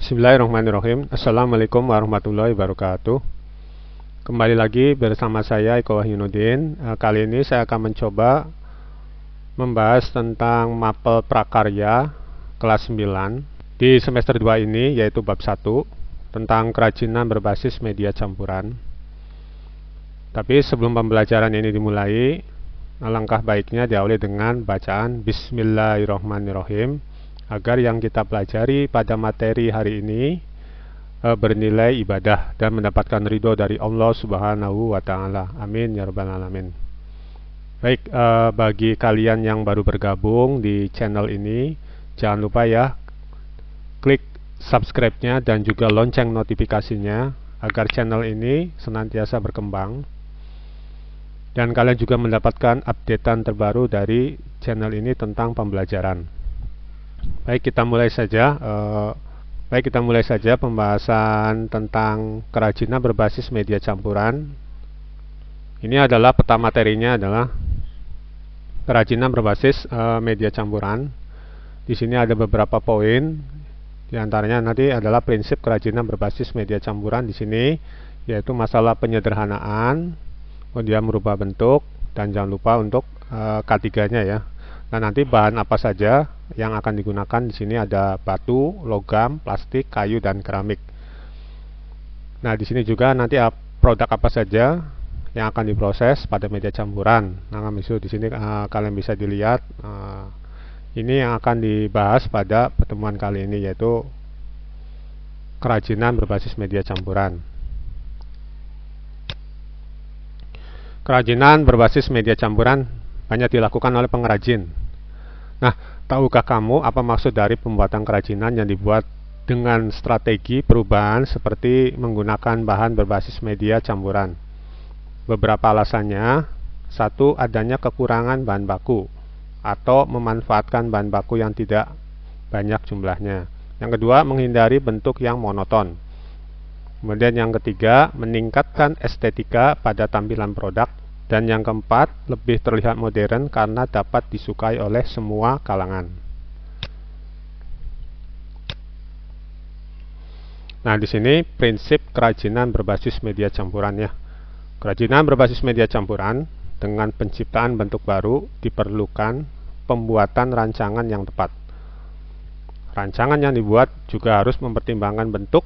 Bismillahirrahmanirrahim. Assalamualaikum warahmatullahi wabarakatuh. Kembali lagi bersama saya Eko Wahyunudin. Kali ini saya akan mencoba membahas tentang mapel prakarya kelas 9 di semester 2 ini, yaitu bab 1 tentang kerajinan berbasis media campuran. Tapi sebelum pembelajaran ini dimulai, alangkah baiknya diawali dengan bacaan Bismillahirrahmanirrahim, agar yang kita pelajari pada materi hari ini bernilai ibadah dan mendapatkan ridho dari Allah Subhanahu wa Ta'ala. Amin ya rabbal alamin. Baik, bagi kalian yang baru bergabung di channel ini, jangan lupa ya klik subscribe-nya dan juga lonceng notifikasinya agar channel ini senantiasa berkembang dan kalian juga mendapatkan updatean terbaru dari channel ini tentang pembelajaran. Baik, kita mulai saja pembahasan tentang kerajinan berbasis media campuran. Ini adalah peta materinya adalah kerajinan berbasis media campuran. Di sini ada beberapa poin. Di antaranya nanti adalah prinsip kerajinan berbasis media campuran di sini, yaitu masalah penyederhanaan, kemudian merubah bentuk, dan jangan lupa untuk K3-nya ya. Nah, nanti bahan apa saja yang akan digunakan di sini ada batu, logam, plastik, kayu, dan keramik. Nah, di sini juga nanti produk apa saja yang akan diproses pada media campuran. Nah, di sini kalian bisa dilihat ini yang akan dibahas pada pertemuan kali ini, yaitu kerajinan berbasis media campuran. Kerajinan berbasis media campuran banyak dilakukan oleh pengrajin. Nah, tahukah kamu apa maksud dari pembuatan kerajinan yang dibuat dengan strategi perubahan seperti menggunakan bahan berbasis media campuran? Beberapa alasannya: satu, adanya kekurangan bahan baku atau memanfaatkan bahan baku yang tidak banyak jumlahnya. Yang kedua, menghindari bentuk yang monoton. Kemudian yang ketiga, meningkatkan estetika pada tampilan produk. Dan yang keempat, lebih terlihat modern karena dapat disukai oleh semua kalangan. Nah, di sini prinsip kerajinan berbasis media campuran ya. Kerajinan berbasis media campuran dengan penciptaan bentuk baru diperlukan pembuatan rancangan yang tepat. Rancangan yang dibuat juga harus mempertimbangkan bentuk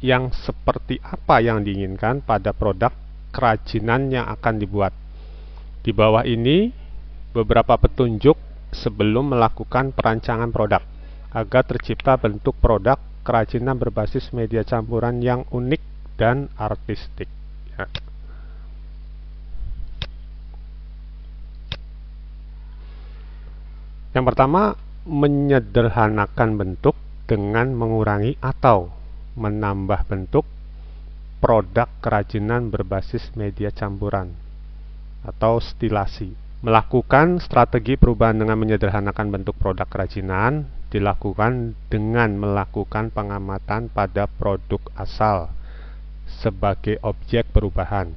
yang seperti apa yang diinginkan pada produk kerajinan yang akan dibuat. Di bawah ini beberapa petunjuk sebelum melakukan perancangan produk agar tercipta bentuk produk kerajinan berbasis media campuran yang unik dan artistik ya. Yang pertama, menyederhanakan bentuk dengan mengurangi atau menambah bentuk produk kerajinan berbasis media campuran atau stilasi. Melakukan strategi perubahan dengan menyederhanakan bentuk produk kerajinan dilakukan dengan melakukan pengamatan pada produk asal sebagai objek perubahan.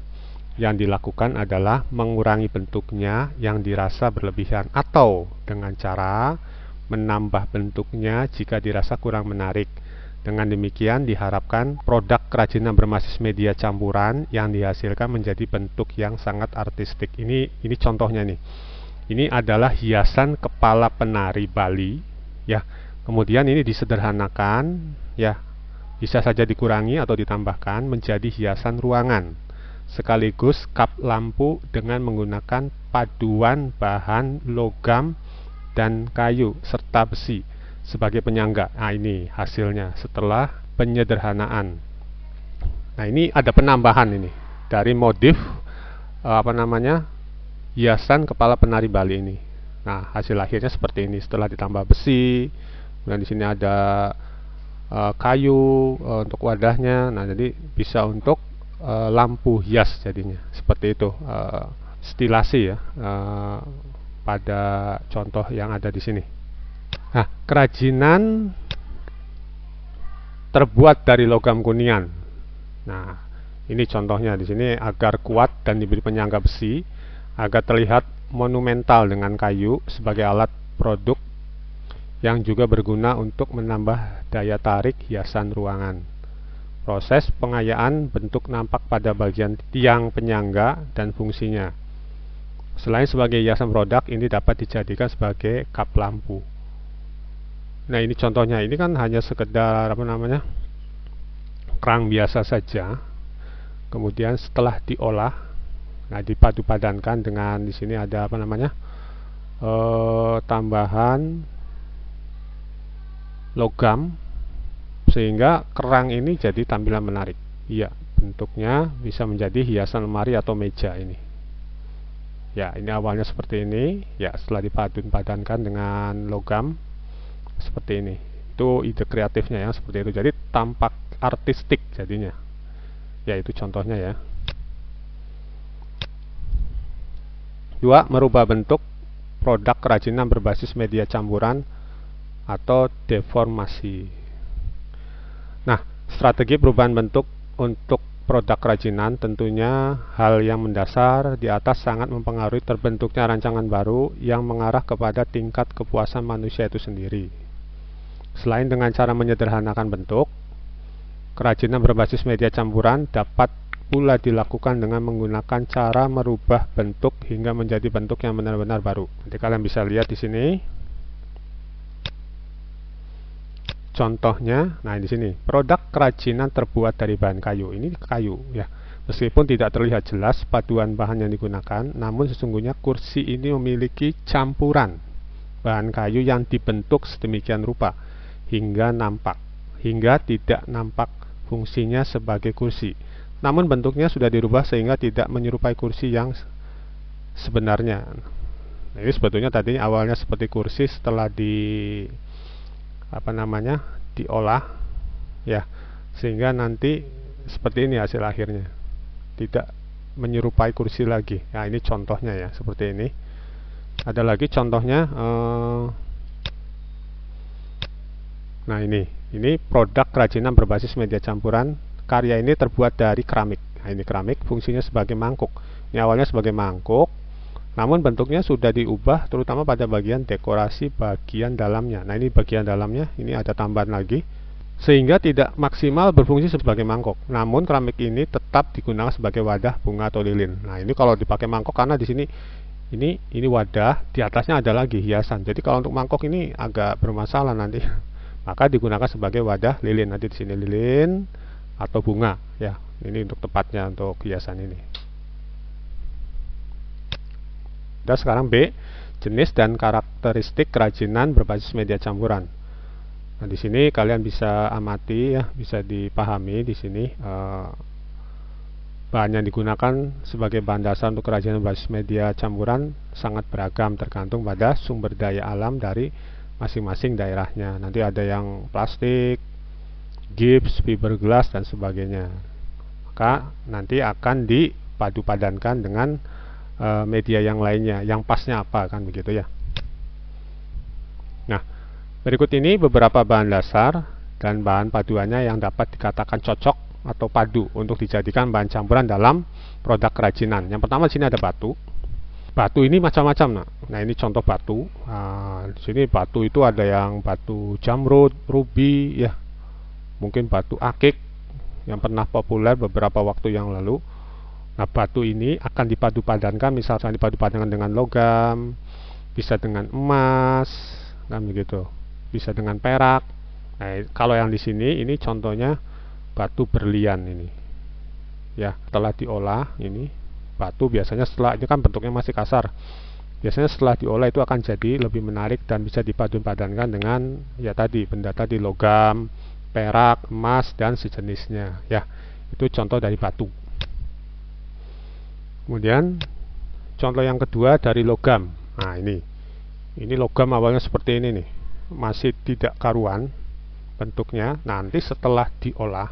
Yang dilakukan adalah mengurangi bentuknya yang dirasa berlebihan atau dengan cara menambah bentuknya jika dirasa kurang menarik. Dengan demikian diharapkan produk kerajinan berbasis media campuran yang dihasilkan menjadi bentuk yang sangat artistik. Ini contohnya nih. Ini adalah hiasan kepala penari Bali ya. Kemudian ini disederhanakan ya. Bisa saja dikurangi atau ditambahkan menjadi hiasan ruangan. Sekaligus kap lampu dengan menggunakan paduan bahan logam dan kayu serta besi sebagai penyangga. Nah, ini hasilnya setelah penyederhanaan. Nah, ini ada penambahan ini dari motif hiasan kepala penari Bali ini. Nah, hasil akhirnya seperti ini setelah ditambah besi. Kemudian di sini ada kayu untuk wadahnya. Nah, jadi bisa untuk lampu hias jadinya seperti itu. Stilasi ya pada contoh yang ada di sini. Nah, kerajinan terbuat dari logam kuningan. Nah, ini contohnya di sini agar kuat dan diberi penyangga besi agar terlihat monumental dengan kayu sebagai alat produk yang juga berguna untuk menambah daya tarik hiasan ruangan. Proses pengayaan bentuk nampak pada bagian tiang penyangga dan fungsinya. Selain sebagai hiasan produk, ini dapat dijadikan sebagai kap lampu. Nah, ini contohnya. Ini kan hanya sekedar kerang biasa saja. Kemudian setelah diolah, nah dipadu-padankan dengan di sini ada tambahan logam sehingga kerang ini jadi tampilan menarik. Iya, bentuknya bisa menjadi hiasan lemari atau meja ini. Ya, ini awalnya seperti ini. Ya, setelah dipadu-padankan dengan logam seperti ini. Itu ide kreatifnya ya, seperti itu. Jadi tampak artistik jadinya. Ya, itu contohnya ya. 2. Merubah bentuk produk kerajinan berbasis media campuran atau deformasi. Nah, strategi perubahan bentuk untuk produk kerajinan tentunya hal yang mendasar di atas sangat mempengaruhi terbentuknya rancangan baru yang mengarah kepada tingkat kepuasan manusia itu sendiri. Selain dengan cara menyederhanakan bentuk, kerajinan berbasis media campuran dapat pula dilakukan dengan menggunakan cara merubah bentuk hingga menjadi bentuk yang benar-benar baru. Nanti kalian bisa lihat di sini. Contohnya, nah di sini, produk kerajinan terbuat dari bahan kayu. Ini kayu ya. Meskipun tidak terlihat jelas paduan bahan yang digunakan, namun sesungguhnya kursi ini memiliki campuran bahan kayu yang dibentuk sedemikian rupa hingga tidak nampak fungsinya sebagai kursi. Namun bentuknya sudah dirubah sehingga tidak menyerupai kursi yang sebenarnya. Nah, ini sebetulnya tadi awalnya seperti kursi, setelah diolah ya, sehingga nanti seperti ini hasil akhirnya, tidak menyerupai kursi lagi. Nah, ini contohnya ya, seperti ini. Ada lagi contohnya, nah ini produk kerajinan berbasis media campuran. Karya ini terbuat dari keramik. Nah, ini keramik, fungsinya sebagai mangkuk. Ini awalnya sebagai mangkuk, namun bentuknya sudah diubah terutama pada bagian dekorasi bagian dalamnya. Nah, ini bagian dalamnya, ini ada tambahan lagi sehingga tidak maksimal berfungsi sebagai mangkok. Namun keramik ini tetap digunakan sebagai wadah bunga atau lilin. Nah, ini kalau dipakai mangkok karena di sini ini wadah, di atasnya ada lagi hiasan. Jadi kalau untuk mangkok ini agak bermasalah nanti. Maka digunakan sebagai wadah lilin. Nanti di sini lilin atau bunga ya. Ini untuk tepatnya untuk hiasan ini. Dan sekarang B, jenis dan karakteristik kerajinan berbasis media campuran. Nah, di sini kalian bisa amati ya, bisa dipahami di sini bahan yang digunakan sebagai bahan dasar untuk kerajinan berbasis media campuran sangat beragam tergantung pada sumber daya alam dari masing-masing daerahnya. Nanti ada yang plastik, gips, fiberglass dan sebagainya. Maka nanti akan dipadu-padankan dengan media yang lainnya, yang pasnya apa kan begitu ya. Nah, berikut ini beberapa bahan dasar dan bahan paduannya yang dapat dikatakan cocok atau padu untuk dijadikan bahan campuran dalam produk kerajinan. Yang pertama di sini ada batu. Batu ini macam-macam. Nah, ini contoh batu. Di sini batu itu ada yang batu jamrud, ruby ya. Mungkin batu akik yang pernah populer beberapa waktu yang lalu. Nah, batu ini akan dipadu-padankan, misalnya dipadu-padankan dengan logam, bisa dengan emas, kan begitu, bisa dengan perak. Nah, kalau yang di sini, ini contohnya batu berlian ini, ya. Setelah diolah, ini batu biasanya setelah ini kan bentuknya masih kasar. Biasanya setelah diolah itu akan jadi lebih menarik dan bisa dipadu-padankan dengan ya tadi benda tadi logam, perak, emas dan sejenisnya, ya. Itu contoh dari batu. Kemudian contoh yang kedua dari logam. Nah, ini logam awalnya seperti ini nih, masih tidak karuan bentuknya. Nanti setelah diolah,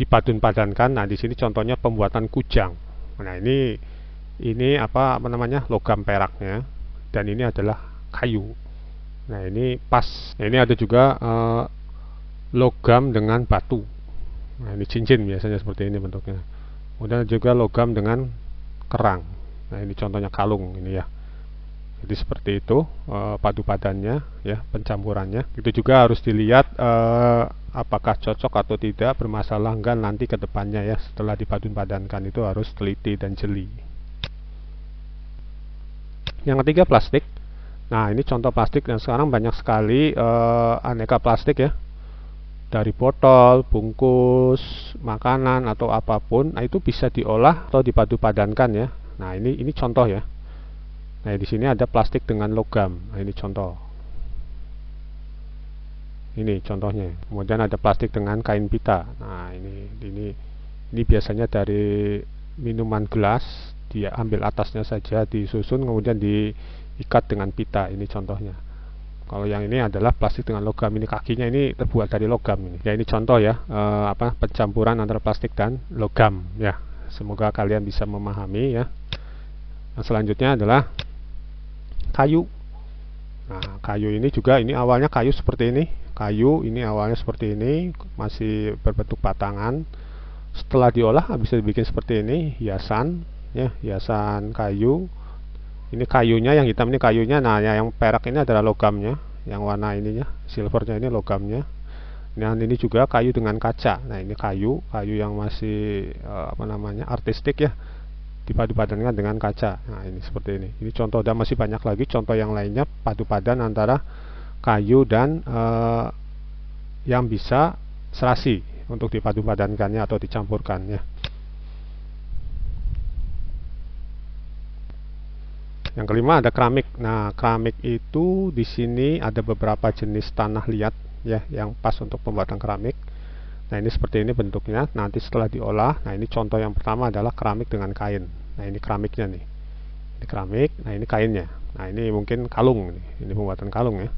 dipadu-padankan. Nah, di sini contohnya pembuatan kujang. Nah, ini logam peraknya, dan ini adalah kayu. Nah, ini pas. Nah, ini ada juga logam dengan batu. Nah, ini cincin biasanya seperti ini bentuknya. Kemudian juga logam dengan kerang. Nah, ini contohnya kalung ini ya. Jadi seperti itu padu padannya ya, pencampurannya. Itu juga harus dilihat apakah cocok atau tidak, bermasalah enggak nanti ke depannya ya, setelah dipadu padankan itu harus teliti dan jeli. Yang ketiga, plastik. Nah, ini contoh plastik, dan sekarang banyak sekali aneka plastik ya, dari botol, bungkus, makanan atau apapun. Nah, itu bisa diolah atau dipadu padankan ya. Nah, ini contoh ya. Nah, di sini ada plastik dengan logam. Nah, ini contoh. Ini contohnya. Kemudian ada plastik dengan kain pita. Nah, ini biasanya dari minuman gelas, dia ambil atasnya saja, disusun kemudian diikat dengan pita. Ini contohnya. Kalau yang ini adalah plastik dengan logam. Ini kakinya ini terbuat dari logam ini. Ya, ini contoh ya, pencampuran antara plastik dan logam ya. Semoga kalian bisa memahami ya. Yang selanjutnya adalah kayu. Nah, kayu ini juga, ini awalnya kayu seperti ini. Kayu ini awalnya seperti ini, masih berbentuk batangan. Setelah diolah bisa dibikin seperti ini, hiasan ya, hiasan kayu. Ini kayunya, yang hitam ini kayunya. Nah, yang perak ini adalah logamnya. Yang warna ininya, silvernya ini logamnya. Nah, ini juga kayu dengan kaca. Nah, ini kayu yang masih artistik ya, dipadu padankan dengan kaca. Nah, ini seperti ini. Ini contoh, dan masih banyak lagi contoh yang lainnya padu padan antara kayu dan yang bisa serasi untuk dipadu padankannya atau dicampurkannya. Yang kelima ada keramik. Nah, keramik itu di sini ada beberapa jenis tanah liat ya yang pas untuk pembuatan keramik. Nah, ini seperti ini bentuknya. Nanti setelah diolah, nah ini contoh yang pertama adalah keramik dengan kain. Nah, ini keramiknya nih. Ini keramik, nah ini kainnya. Nah, ini mungkin kalung nih. Ini pembuatan kalung ya.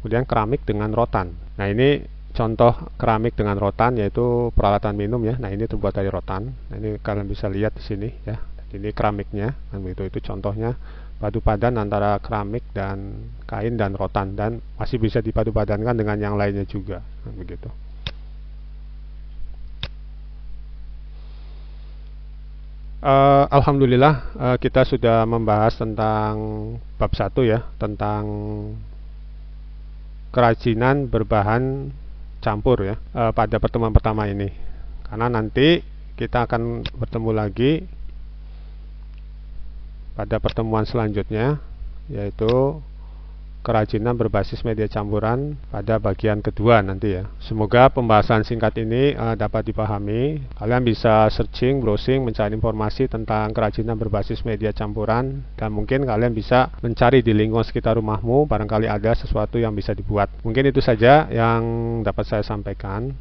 Kemudian keramik dengan rotan. Nah, ini contoh keramik dengan rotan, yaitu peralatan minum ya. Nah, ini terbuat dari rotan. Nah, ini kalian bisa lihat di sini ya. Ini keramiknya. Nah, itu contohnya padu padan antara keramik dan kain dan rotan, dan masih bisa dipadu padankan dengan yang lainnya juga. Nah, begitu. Alhamdulillah kita sudah membahas tentang bab 1 ya, tentang kerajinan berbahan campur ya, pada pertemuan pertama ini. Karena nanti kita akan bertemu lagi pada pertemuan selanjutnya, yaitu kerajinan berbasis media campuran pada bagian kedua nanti ya. Semoga pembahasan singkat ini dapat dipahami. Kalian bisa searching, browsing, mencari informasi tentang kerajinan berbasis media campuran, dan mungkin kalian bisa mencari di lingkungan sekitar rumahmu, barangkali ada sesuatu yang bisa dibuat. Mungkin itu saja yang dapat saya sampaikan.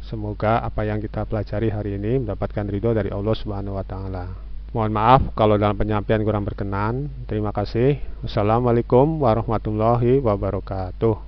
Semoga apa yang kita pelajari hari ini mendapatkan ridho dari Allah Subhanahu wa Ta'ala. Mohon maaf kalau dalam penyampaian kurang berkenan. Terima kasih. Wassalamualaikum warahmatullahi wabarakatuh.